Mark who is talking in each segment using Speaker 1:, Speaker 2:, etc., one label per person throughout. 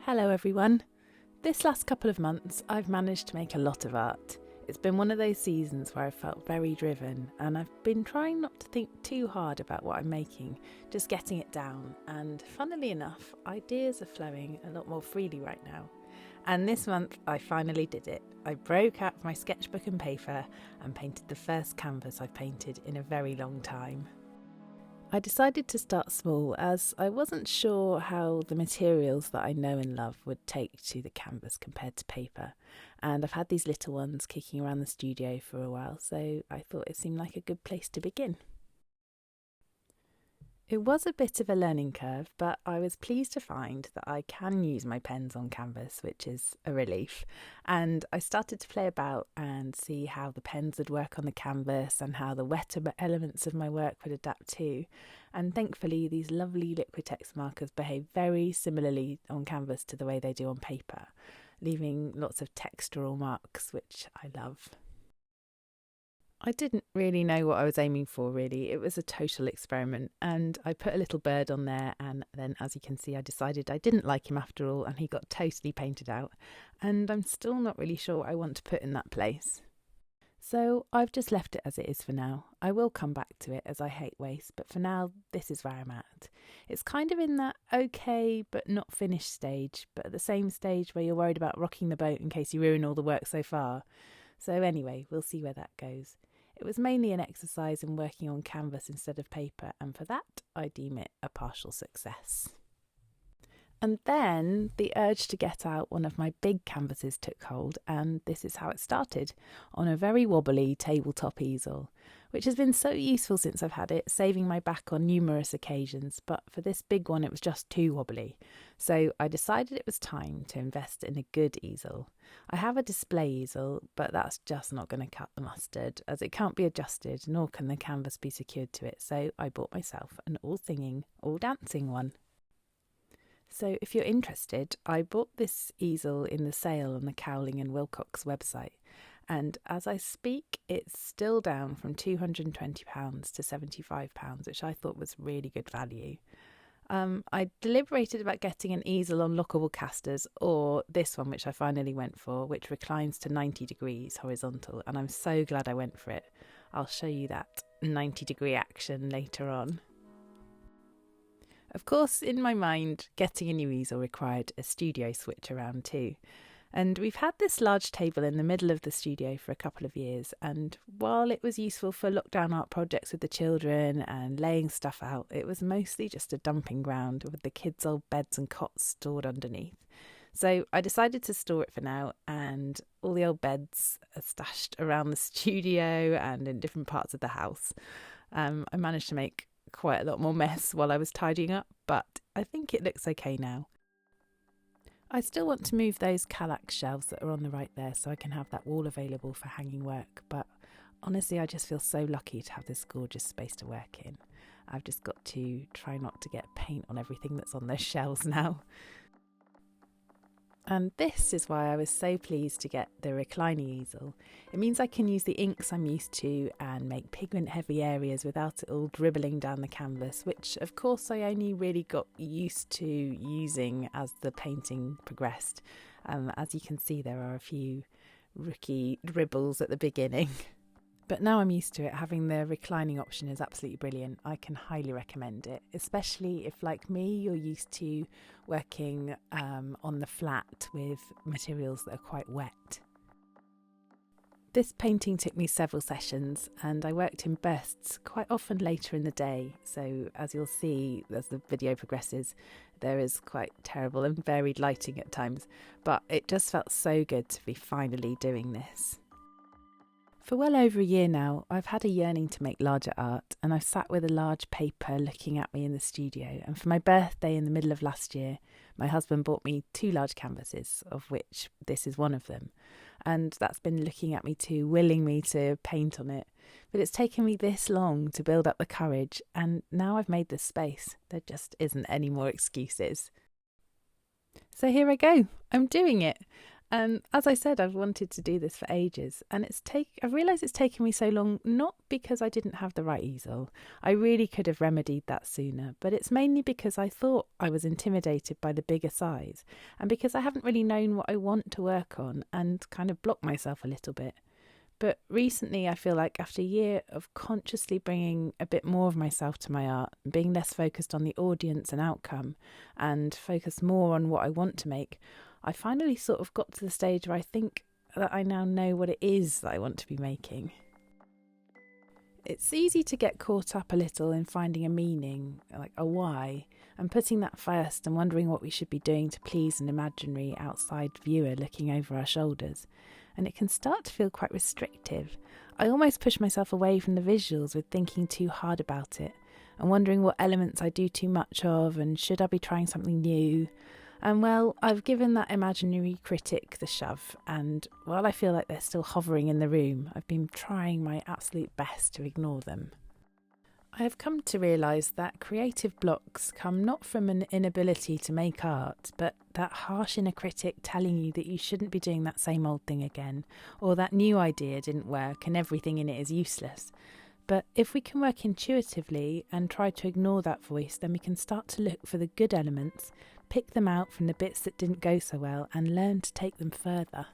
Speaker 1: Hello everyone. This last couple of months I've managed to make a lot of art. It's been one of those seasons where I've felt very driven and I've been trying not to think too hard about what I'm making, just getting it down, and funnily enough, ideas are flowing a lot more freely right now. And this month I finally did it. I broke out my sketchbook and paper and painted the first canvas I've painted in a very long time. I decided to start small as I wasn't sure how the materials that I know and love would take to the canvas compared to paper, and I've had these little ones kicking around the studio for a while, so I thought it seemed like a good place to begin. It was a bit of a learning curve, but I was pleased to find that I can use my pens on canvas, which is a relief. And I started to play about and see how the pens would work on the canvas and how the wetter elements of my work would adapt too. And thankfully, these lovely Liquitex markers behave very similarly on canvas to the way they do on paper, leaving lots of textural marks, which I love. I didn't really know what I was aiming for, really. It was a total experiment, and I put a little bird on there, and then, as you can see, I decided I didn't like him after all, and he got totally painted out, and I'm still not really sure what I want to put in that place. So I've just left it as it is for now. I will come back to it as I hate waste, but for now, this is where I'm at. It's kind of in that okay but not finished stage, but at the same stage where you're worried about rocking the boat in case you ruin all the work so far. So anyway, we'll see where that goes. It was mainly an exercise in working on canvas instead of paper, and for that I deem it a partial success. And then the urge to get out one of my big canvases took hold, and this is how it started, on a very wobbly tabletop easel, which has been so useful since I've had it, saving my back on numerous occasions, but for this big one it was just too wobbly. So I decided it was time to invest in a good easel. I have a display easel, but that's just not going to cut the mustard, as it can't be adjusted, nor can the canvas be secured to it, so I bought myself an all-singing, all-dancing one. So if you're interested, I bought this easel in the sale on the Cowling and Wilcox website, and as I speak it's still down from £220 to £75, which I thought was really good value. I deliberated about getting an easel on lockable casters or this one, which I finally went for, which reclines to 90 degrees horizontal, and I'm so glad I went for it. I'll show you that 90-degree action later on. Of course, in my mind, getting a new easel required a studio switch around too. And we've had this large table in the middle of the studio for a couple of years, and while it was useful for lockdown art projects with the children and laying stuff out, it was mostly just a dumping ground with the kids' old beds and cots stored underneath. So I decided to store it for now, and all the old beds are stashed around the studio and in different parts of the house. I managed to make quite a lot more mess while I was tidying up, but I think it looks okay now. I still want to move those Kallax shelves that are on the right there so I can have that wall available for hanging work, but honestly I just feel so lucky to have this gorgeous space to work in. I've just got to try not to get paint on everything that's on those shelves now. And this is why I was so pleased to get the reclining easel. It means I can use the inks I'm used to and make pigment heavy areas without it all dribbling down the canvas, which of course I only really got used to using as the painting progressed. As you can see, there are a few rookie dribbles at the beginning. But now I'm used to it. Having the reclining option is absolutely brilliant. I can highly recommend it, especially if, like me, you're used to working on the flat with materials that are quite wet. This painting took me several sessions, and I worked in bursts quite often later in the day. So as you'll see as the video progresses, there is quite terrible and varied lighting at times, but it just felt so good to be finally doing this. For well over a year now, I've had a yearning to make larger art, and I've sat with a large paper looking at me in the studio, and for my birthday in the middle of last year, my husband bought me 2 large canvases, of which this is one of them, and that's been looking at me too, willing me to paint on it. But it's taken me this long to build up the courage, and now I've made this space, there just isn't any more excuses. So here I go, I'm doing it. And as I said, I've wanted to do this for ages, and I've realised it's taken me so long not because I didn't have the right easel. I really could have remedied that sooner, but it's mainly because I thought I was intimidated by the bigger size, and because I haven't really known what I want to work on and kind of blocked myself a little bit. But recently, I feel like after a year of consciously bringing a bit more of myself to my art, being less focused on the audience and outcome, and focused more on what I want to make, I finally sort of got to the stage where I think that I now know what it is that I want to be making. It's easy to get caught up a little in finding a meaning, like a why, and putting that first and wondering what we should be doing to please an imaginary outside viewer looking over our shoulders. And it can start to feel quite restrictive. I almost push myself away from the visuals with thinking too hard about it and wondering what elements I do too much of and should I be trying something new. And well, I've given that imaginary critic the shove, and while I feel like they're still hovering in the room, I've been trying my absolute best to ignore them. I have come to realise that creative blocks come not from an inability to make art, but that harsh inner critic telling you that you shouldn't be doing that same old thing again, or that new idea didn't work and everything in it is useless. But if we can work intuitively and try to ignore that voice, then we can start to look for the good elements, pick them out from the bits that didn't go so well, and learn to take them further.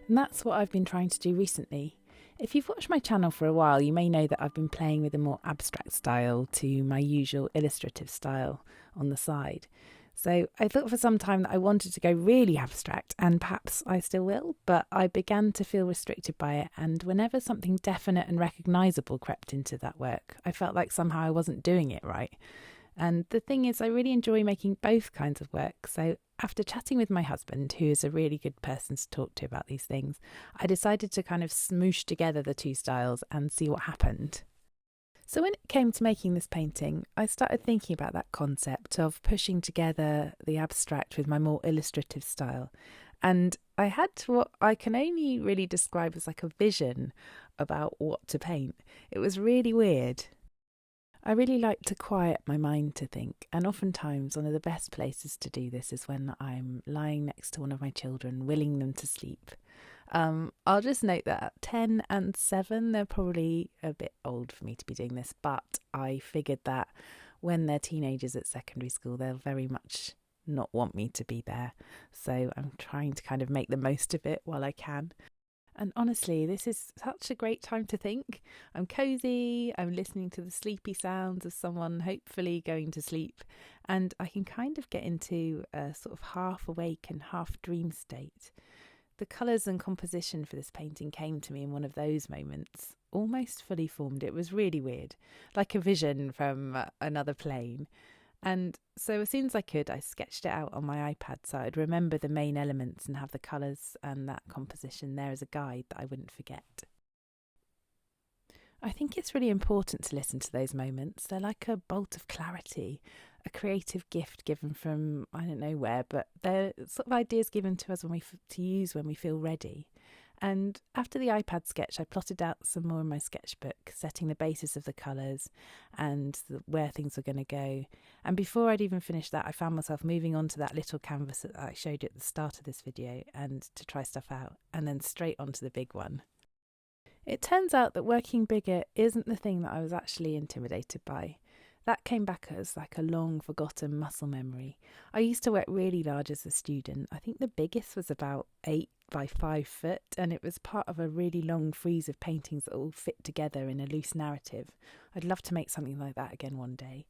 Speaker 1: And that's what I've been trying to do recently. If you've watched my channel for a while, you may know that I've been playing with a more abstract style to my usual illustrative style on the side. So I thought for some time that I wanted to go really abstract, and perhaps I still will, but I began to feel restricted by it, and whenever something definite and recognisable crept into that work, I felt like somehow I wasn't doing it right. And the thing is, I really enjoy making both kinds of work. So after chatting with my husband, who is a really good person to talk to about these things, I decided to kind of smoosh together the two styles and see what happened. So when it came to making this painting, I started thinking about that concept of pushing together the abstract with my more illustrative style. And I had what I can only really describe as like a vision about what to paint. It was really weird. I really like to quiet my mind to think, and oftentimes one of the best places to do this is when I'm lying next to one of my children, willing them to sleep. I'll just note that at 10 and 7, they're probably a bit old for me to be doing this, but I figured that when they're teenagers at secondary school, they'll very much not want me to be there. So I'm trying to kind of make the most of it while I can. And honestly, this is such a great time to think. I'm cosy, I'm listening to the sleepy sounds of someone hopefully going to sleep, and I can kind of get into a sort of half awake and half dream state. The colours and composition for this painting came to me in one of those moments, almost fully formed. It was really weird, like a vision from another plane. And so as soon as I could, I sketched it out on my iPad so I'd remember the main elements and have the colours and that composition there as a guide that I wouldn't forget. I think it's really important to listen to those moments. They're like a bolt of clarity, a creative gift given from I don't know where, but they're sort of ideas given to us to use when we feel ready. And after the iPad sketch, I plotted out some more in my sketchbook, setting the basis of the colours and where things were going to go. And before I'd even finished that, I found myself moving on to that little canvas that I showed you at the start of this video and to try stuff out, and then straight onto the big one. It turns out that working bigger isn't the thing that I was actually intimidated by. That came back as like a long forgotten muscle memory. I used to work really large as a student. I think the biggest was about 8 by 5 foot, and it was part of a really long frieze of paintings that all fit together in a loose narrative. I'd love to make something like that again one day.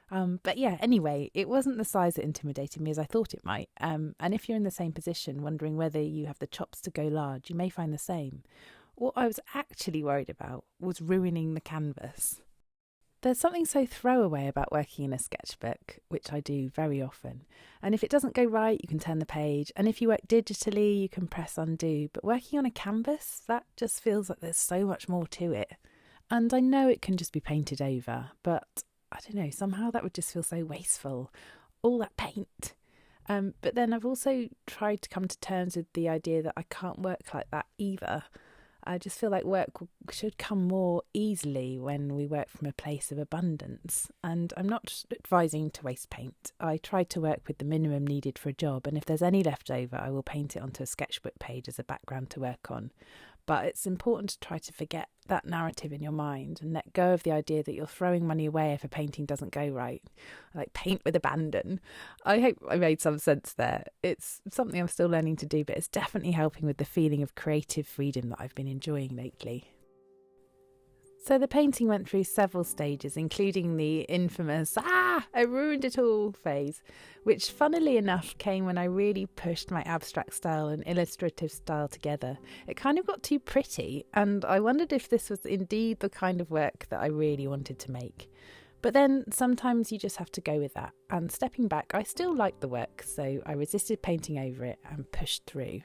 Speaker 1: But yeah, anyway, it wasn't the size that intimidated me as I thought it might. And if you're in the same position, wondering whether you have the chops to go large, you may find the same. What I was actually worried about was ruining the canvas. There's something so throwaway about working in a sketchbook, which I do very often. And if it doesn't go right, you can turn the page. And if you work digitally, you can press undo. But working on a canvas, that just feels like there's so much more to it. And I know it can just be painted over, but I don't know, somehow that would just feel so wasteful. All that paint. But then I've also tried to come to terms with the idea that I can't work like that either. I just feel like work should come more easily when we work from a place of abundance. And I'm not advising to waste paint. I try to work with the minimum needed for a job, and if there's any left over, I will paint it onto a sketchbook page as a background to work on. But it's important to try to forget that narrative in your mind and let go of the idea that you're throwing money away if a painting doesn't go right. Like paint with abandon. I hope I made some sense there. It's something I'm still learning to do, but it's definitely helping with the feeling of creative freedom that I've been enjoying lately. So the painting went through several stages, including the infamous, I ruined it all phase, which funnily enough came when I really pushed my abstract style and illustrative style together. It kind of got too pretty, and I wondered if this was indeed the kind of work that I really wanted to make. But then sometimes you just have to go with that, and stepping back, I still liked the work, so I resisted painting over it and pushed through.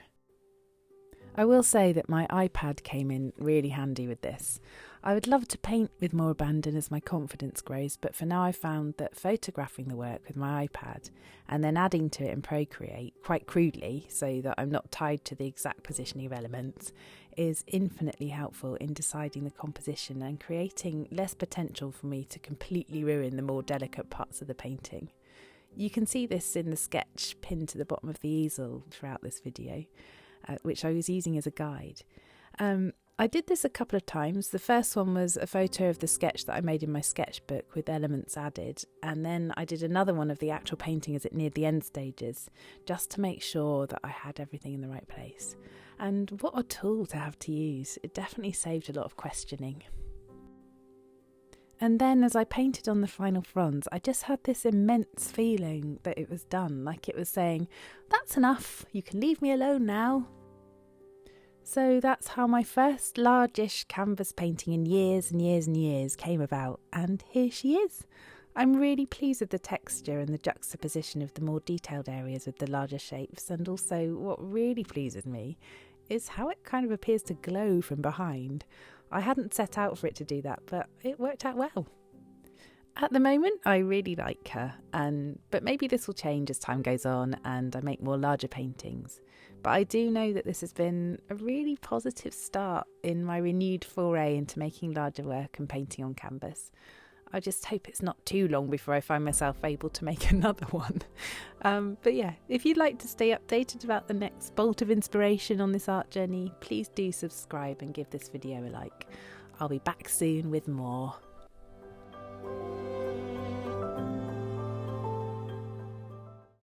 Speaker 1: I will say that my iPad came in really handy with this. I would love to paint with more abandon as my confidence grows, but for now I've found that photographing the work with my iPad and then adding to it in Procreate quite crudely so that I'm not tied to the exact positioning of elements is infinitely helpful in deciding the composition and creating less potential for me to completely ruin the more delicate parts of the painting. You can see this in the sketch pinned to the bottom of the easel throughout this video, which I was using as a guide. I did this a couple of times. The first one was a photo of the sketch that I made in my sketchbook with elements added, and then I did another one of the actual painting as it neared the end stages, just to make sure that I had everything in the right place. And what a tool to have to use. It definitely saved a lot of questioning. And then as I painted on the final fronds, I just had this immense feeling that it was done, like it was saying, "That's enough, you can leave me alone now." So that's how my first largish canvas painting in years and years and years came about, and here she is. I'm really pleased with the texture and the juxtaposition of the more detailed areas with the larger shapes, and also what really pleases me is how it kind of appears to glow from behind. I hadn't set out for it to do that, but it worked out well. At the moment, I really like her, but maybe this will change as time goes on and I make more larger paintings. But I do know that this has been a really positive start in my renewed foray into making larger work and painting on canvas. I just hope it's not too long before I find myself able to make another one. But yeah, if you'd like to stay updated about the next bolt of inspiration on this art journey, please do subscribe and give this video a like. I'll be back soon with more.